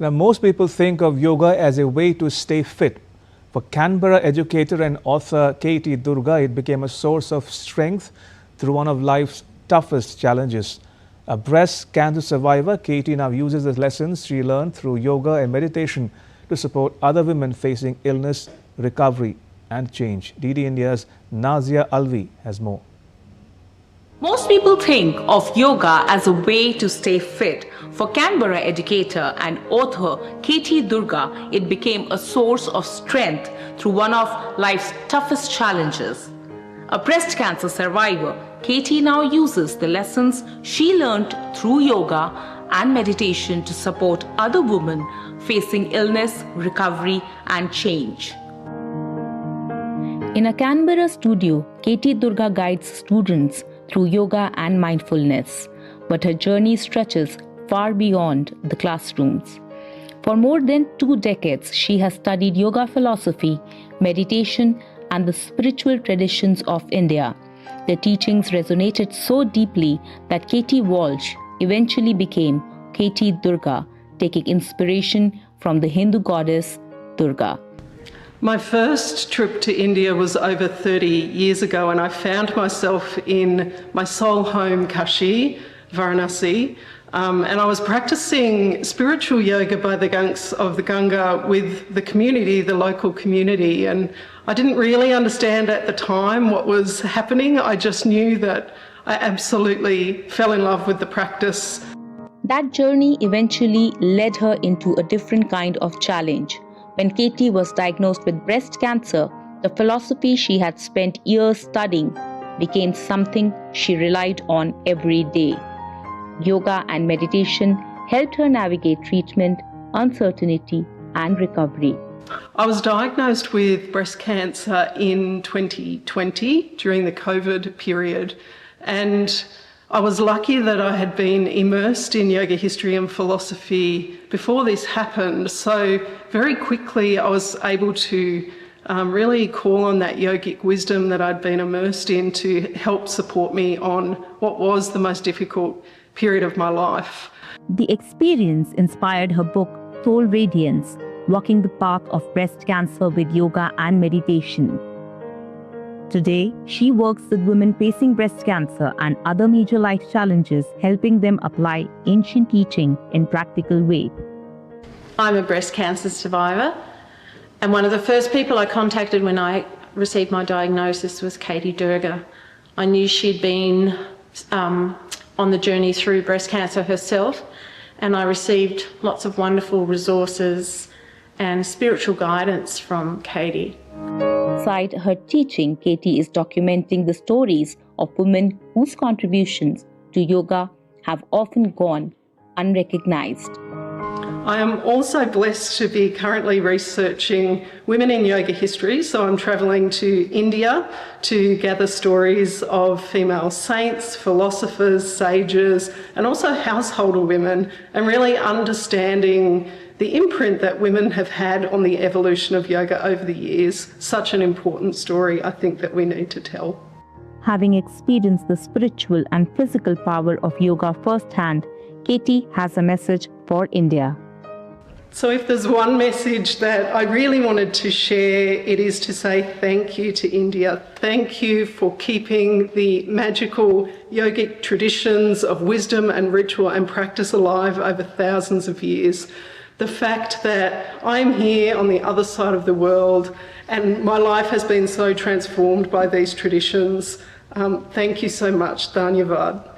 Now, most people think of yoga as a way to stay fit. For Canberra educator and author Katie Durga, it became a source of strength through one of life's toughest challenges. A breast cancer survivor, Katie now uses the lessons she learned through yoga and meditation to support other women facing illness, recovery and change. DD India's Nazia Alvi has more. Most people think of yoga as a way to stay fit. For Canberra educator and author Katie Durga, it became a source of strength through one of life's toughest challenges. A breast cancer survivor, Katie now uses the lessons she learned through yoga and meditation to support other women facing illness, recovery and change. In a Canberra studio, Katie Durga guides students through yoga and mindfulness, but her journey stretches far beyond the classrooms. For more than 2 decades, she has studied yoga philosophy, meditation, and the spiritual traditions of India. The teachings resonated so deeply that Katie Walsh eventually became Katie Durga, taking inspiration from the Hindu goddess Durga. My first trip to India was over 30 years ago, and I found myself in my soul home, Kashi, Varanasi, and I was practicing spiritual yoga by the banks of the Ganga with the community, the local community, and I didn't really understand at the time what was happening. I just knew that I absolutely fell in love with the practice. That journey eventually led her into a different kind of challenge. When Katie was diagnosed with breast cancer, the philosophy she had spent years studying became something she relied on every day. Yoga and meditation helped her navigate treatment, uncertainty, and recovery. I was diagnosed with breast cancer in 2020 during the COVID period, and I was lucky that I had been immersed in yoga history and philosophy before this happened. So very quickly I was able to really call on that yogic wisdom that I'd been immersed in to help support me on what was the most difficult period of my life. The experience inspired her book, Soul Radiance, Walking the Path of Breast Cancer with Yoga and Meditation. Today, she works with women facing breast cancer and other major life challenges, helping them apply ancient teaching in practical ways. I'm a breast cancer survivor, and one of the first people I contacted when I received my diagnosis was Katie Durga. I knew she'd been on the journey through breast cancer herself, and I received lots of wonderful resources and spiritual guidance from Katie. Beside her teaching, Katie is documenting the stories of women whose contributions to yoga have often gone unrecognized. I am also blessed to be currently researching women in yoga history, so I'm travelling to India to gather stories of female saints, philosophers, sages, and also householder women, and really understanding the imprint that women have had on the evolution of yoga over the years. Such an important story, I think, that we need to tell. Having experienced the spiritual and physical power of yoga firsthand, Katie has a message for India. So if there's one message that I really wanted to share, it is to say thank you to India. Thank you for keeping the magical yogic traditions of wisdom and ritual and practice alive over thousands of years. The fact that I'm here on the other side of the world and my life has been so transformed by these traditions. Thank you so much. Dhanyavad.